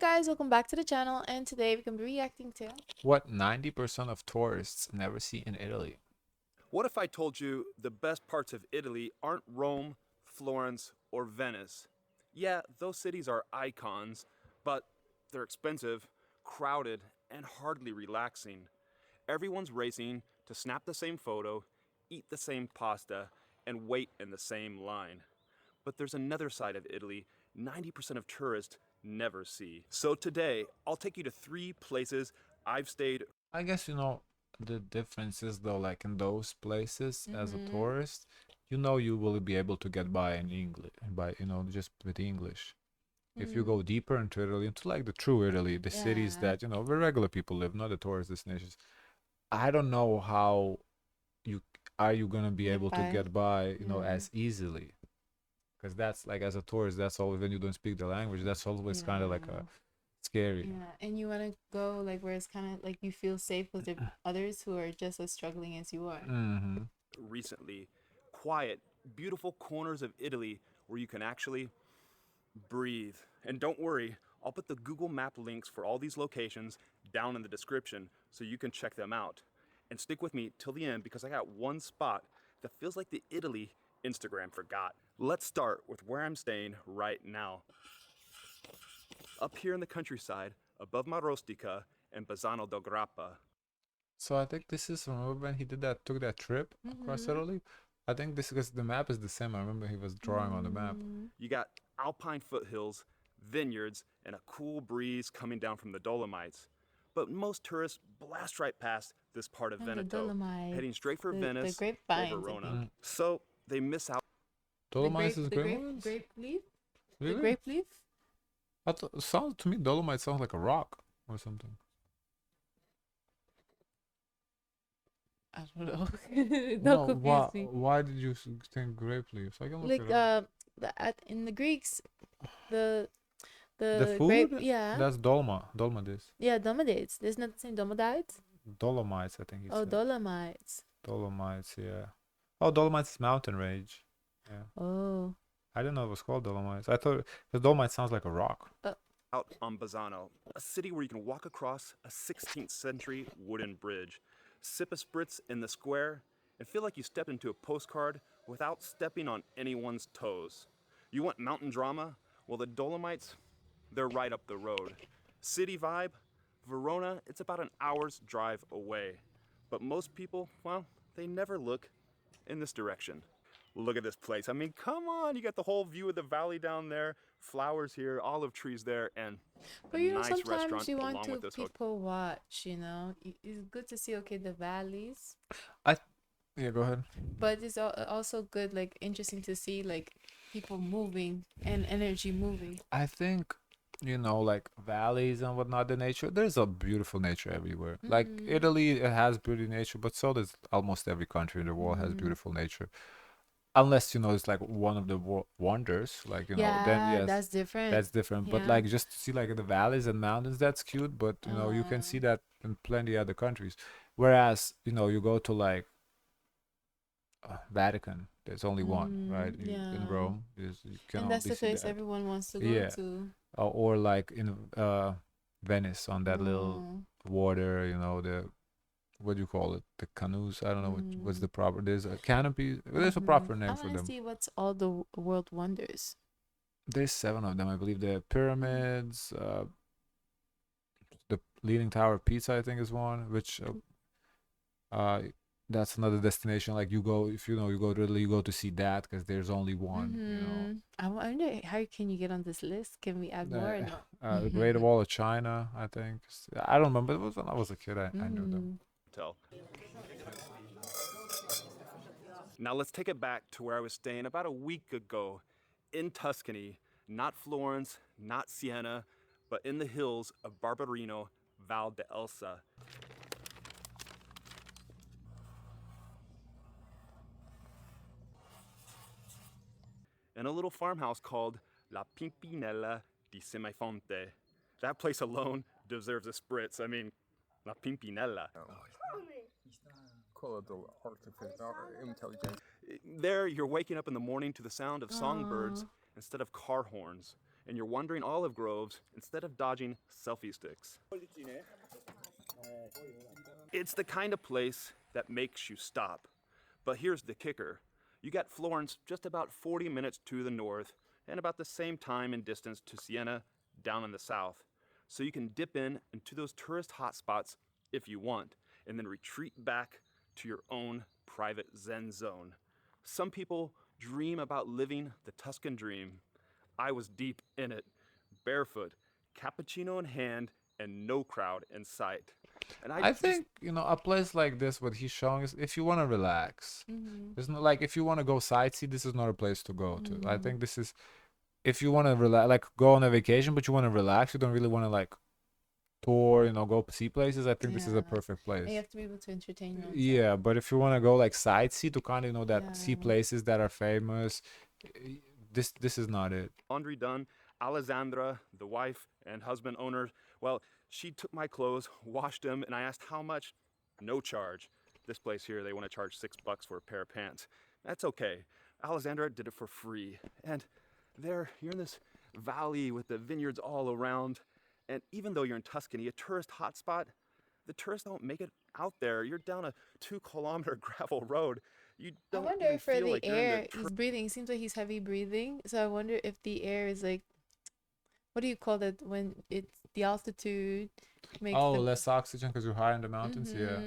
guys, welcome back to the channel, and today we're gonna be reacting to what 90% of tourists never see in Italy. What if I told you the best parts of Italy aren't Rome, Florence, or Venice? Yeah, those cities are icons, but they're expensive, crowded, and hardly relaxing. Everyone's racing to snap the same photo, eat the same pasta, and wait in the same line. But there's another side of Italy 90% of tourists never see. So today, I'll take you to 3 places I've stayed. I guess the difference is though, like in those places as a tourist, you will be able to get by in English by just with English. If you go deeper into Italy, into like the true Italy, the cities that where regular people live, not the tourist destinations, I don't know how you gonna be able to get by as easily, because that's like, as a tourist, that's always, when you don't speak the language, that's always kind of like a scary. Yeah, and you want to go like where it's kind of like you feel safe because there are others who are just as struggling as you are. Recently, quiet, beautiful corners of Italy where you can actually breathe. And don't worry, I'll put the Google Map links for all these locations down in the description so you can check them out. And stick with me till the end, because I got one spot that feels like the Italy Instagram forgot. Let's start with where I'm staying right now. Up here in the countryside, above Marostica and Bazzano del Grappa. So I think this is, remember when he took that trip across Italy? I think this, because the map is the same. I remember he was drawing on the map. You got alpine foothills, vineyards, and a cool breeze coming down from the Dolomites. But most tourists blast right past this part of Veneto, heading straight for Venice or Verona. So they miss out. Dolomites is grape leaf? Really? The grape leaf? Sounds to me, Dolomite sounds like a rock or something. I don't know. No, Don't why, confuse me. why did you think grape leaves? I can look Like it up. in the Greeks, the The grape, food? yeah. That's dolma. Dolma this. Yeah, Dolomites. There's not the same Dolomites? Dolomites, I think he Oh, said. Dolomites. Dolomites, yeah. Oh, Dolomites is mountain range. Yeah. Oh. I didn't know it was called Dolomites. I thought, because Dolomite sounds like a rock. Out on Bazzano, a city where you can walk across a 16th century wooden bridge, sip a spritz in the square, and feel like you stepped into a postcard without stepping on anyone's toes. You want mountain drama? Well, the Dolomites, they're right up the road. City vibe? Verona, it's about an hour's drive away. But most people, well, they never look in this direction. Look at this place. I mean, come on, you got the whole view of the valley down there, flowers here, olive trees there, and but a nice sometimes restaurant you want along to with this hotel. people watch, it's good to see, okay, the valleys, Yeah, go ahead. but it's also good, like interesting to see like people moving and energy moving. I think, like valleys and whatnot, the nature, there's a beautiful nature everywhere. Like Italy, it has beauty nature, but so does almost every country in the world has beautiful nature. Unless, it's like one of the wonders, like, then yes, That's different. that's different. But like, just to see like the valleys and mountains, that's cute. But you can see that in plenty other countries. Whereas, you go to like Vatican, there's only one, right? In Rome, you can and only that's the see place that. everyone wants to go to. Or like in Venice, on that little water, the, what do you call it? The canoes. I don't know what's the proper. There's a canopy. There's a proper name for I want them. to see what's all the world wonders. There's 7 of them, I believe. The pyramids, the Leaning Tower of Pisa, I think, is one. Which, that's another destination. Like, you go, if you go to Italy, you go to see that, because there's only one. I wonder, how can you get on this list? Can we add more? The Great Wall of China, I think. I don't remember. It was when I was a kid. I knew them. Now let's take it back to where I was staying about a week ago in Tuscany, not Florence, not Siena, but in the hills of Barberino, Val d'Elsa. In a little farmhouse called La Pimpinella di Semifonte. That place alone deserves a spritz. I mean, La Pimpinella. There, you're waking up in the morning to the sound of songbirds instead of car horns. and you're wandering olive groves instead of dodging selfie sticks. It's the kind of place that makes you stop. But here's the kicker. You got Florence just about 40 minutes to the north and about the same time and distance to Siena down in the south. So you can dip into those tourist hotspots if you want, and then retreat back to your own private Zen zone. Some people dream about living the Tuscan dream. I was deep in it, barefoot, cappuccino in hand, and no crowd in sight. And I think, you know, a place like this, what he's showing is if you want to relax. It's not like if you want to go sightsee, this is not a place to go to. I think this is if you want to relax, like go on a vacation, but you want to relax, you don't really want to like tour, you know, go see places. I think this is a perfect place. And you have to be able to entertain yourself. Yeah, but if you want to go like sightsee to kind of, you know, that see Yeah. places that are famous, this is not it. Laundry done. Alessandra, the wife and husband owner, well, she took my clothes, washed them, and I asked how much. No charge. This place here, they want to charge $6 for a pair of pants. That's okay. Alessandra did it for free. And there, you're in this valley with the vineyards all around. And even though you're in Tuscany, a tourist hotspot, the tourists don't make it out there. You're down a 2-kilometer gravel road. You I don't wonder even if for feel the like you're in air, the he's breathing. It seems like he's heavy breathing. So I wonder if the air is like, what do you call that when it's the altitude makes Oh, the less oxygen because you're high in the mountains. Yeah.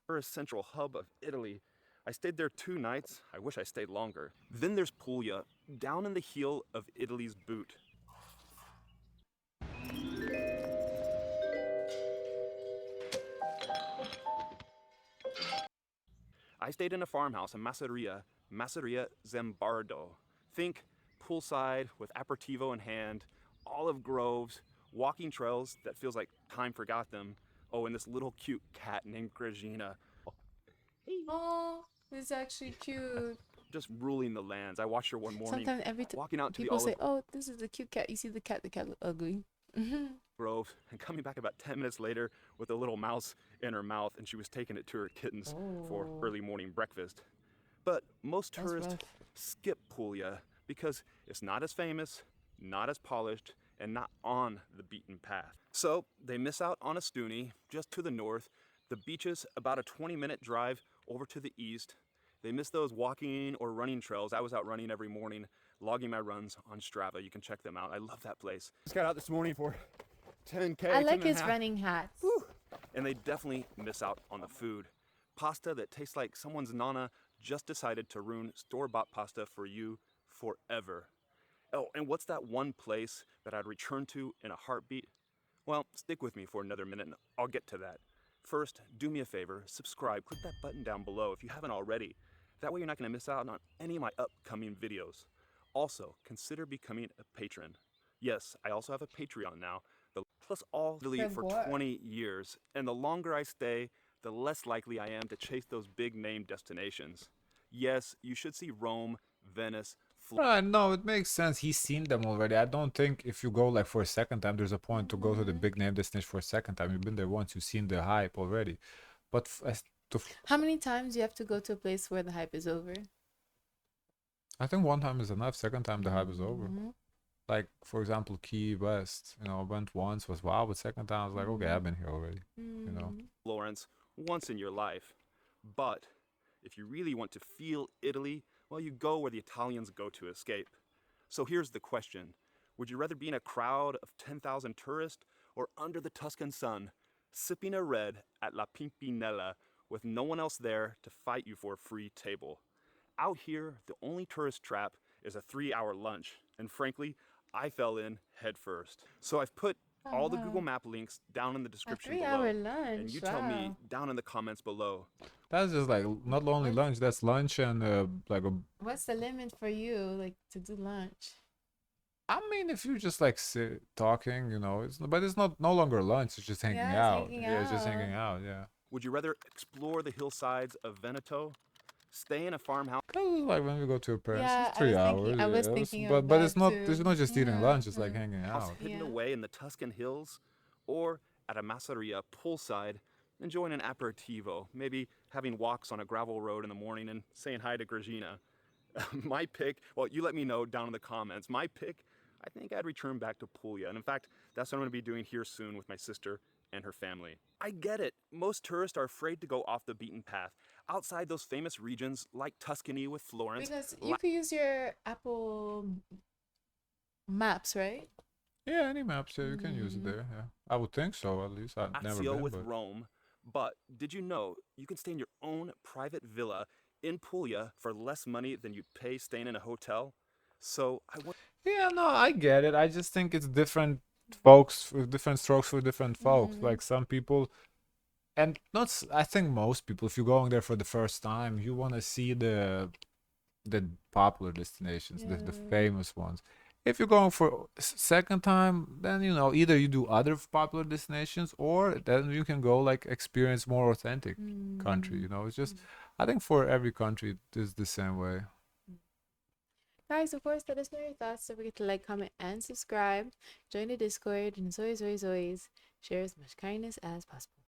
tourist central hub of Italy. I stayed there 2 nights. I wish I stayed longer. Then there's Puglia, down in the heel of Italy's boot. I stayed in a farmhouse in Masseria Zambardo. Think poolside with aperitivo in hand, olive groves, walking trails that feels like time forgot them. Oh, and this little cute cat named Gregina. Oh, it's actually cute. Just ruling the lands. I watched her one morning Sometimes walking out to the people say, olive "Oh, this is a cute cat." You see the cat look ugly. grove and coming back about 10 minutes later with a little mouse in her mouth, and she was taking it to her kittens for Oh. early morning breakfast. But most That's tourists rough. skip Puglia because it's not as famous, not as polished, and not on the beaten path. So they miss out on Tuscany just to the north, the beaches about a 20-minute drive over to the east. They miss those walking or running trails. I was out running every morning, logging my runs on Strava. You can check them out. I love that place. Just got out this morning for 10K. I like his running hats. Woo. And they definitely miss out on the food. Pasta that tastes like someone's nana just decided to ruin store-bought pasta for you forever. Oh, and what's that one place that I'd return to in a heartbeat? Well, stick with me for another minute and I'll get to that. First, do me a favor, subscribe, click that button down below if you haven't already. That way you're not going to miss out on any of my upcoming videos. Also, consider becoming a patron. Yes, I also have a Patreon now, plus all really for 20 years. And the longer I stay, the less likely I am to chase those big name destinations. Yes, you should see Rome, Venice, No, it makes sense. He's seen them already. I don't think if you go like for a second time, there's a point to go to the big name destination for a second time. You've been there once, you've seen the hype already. But How many times do you have to go to a place where the hype is over? I think one time is enough. Second time the hype is over. Like for example, Key West. You know, I went once, was wow, but second time I was like, okay, I've been here already. You know. Florence once in your life. But if you really want to feel Italy, well, you go where the Italians go to escape. So here's the question. Would you rather be in a crowd of 10,000 tourists or under the Tuscan sun, sipping a red at La Pimpinella with no one else there to fight you for a free table? Out here, the only tourist trap is a 3-hour lunch. And frankly, I fell in head first. So I've put all the Google Map links down in the description below. 3-hour lunch. And you tell me down in the comments below. That's just like not only lunch. That's lunch and like a. What's the limit for you, like to do lunch? I mean, if you just like sit talking, you know, but it's not no longer lunch. It's just hanging out. It's just hanging out. Yeah. Would you rather explore the hillsides of Veneto, stay in a farmhouse? Like when we go to a Paris, Yeah, it's 3 hours. I was thinking of but that it's not. too. It's not just eating lunch. It's like hanging House out. hidden away in the Tuscan hills, or at a masseria poolside, enjoying an aperitivo, maybe having walks on a gravel road in the morning and saying hi to Gregina. My pick, well, you let me know down in the comments. My pick, I think I'd return back to Puglia. And in fact, that's what I'm going to be doing here soon with my sister and her family. I get it. Most tourists are afraid to go off the beaten path, outside those famous regions like Tuscany with Florence, Because you could use your Apple Maps, right? Yeah, any maps, yeah, you can use it Mm. there. Yeah, I would think so. At least I've never Lazio been, with but Rome. But did you know you can stay in your own private villa in Puglia for less money than you'd pay staying in a hotel? So I want. yeah, no, I get it. I just think it's different folks with different strokes for different folks. Mm-hmm. Like some people, and not. I think most people, if you're going there for the first time, you want to see the popular destinations, the Yeah. famous ones. If you're going for second time, then either you do other popular destinations or then you can go like experience more authentic country. Mm. It's just I think for every country it is the same way. Guys, of course, let us know your thoughts. Don't forget to like, comment, and subscribe. Join the Discord, and as always, always, always, share as much kindness as possible.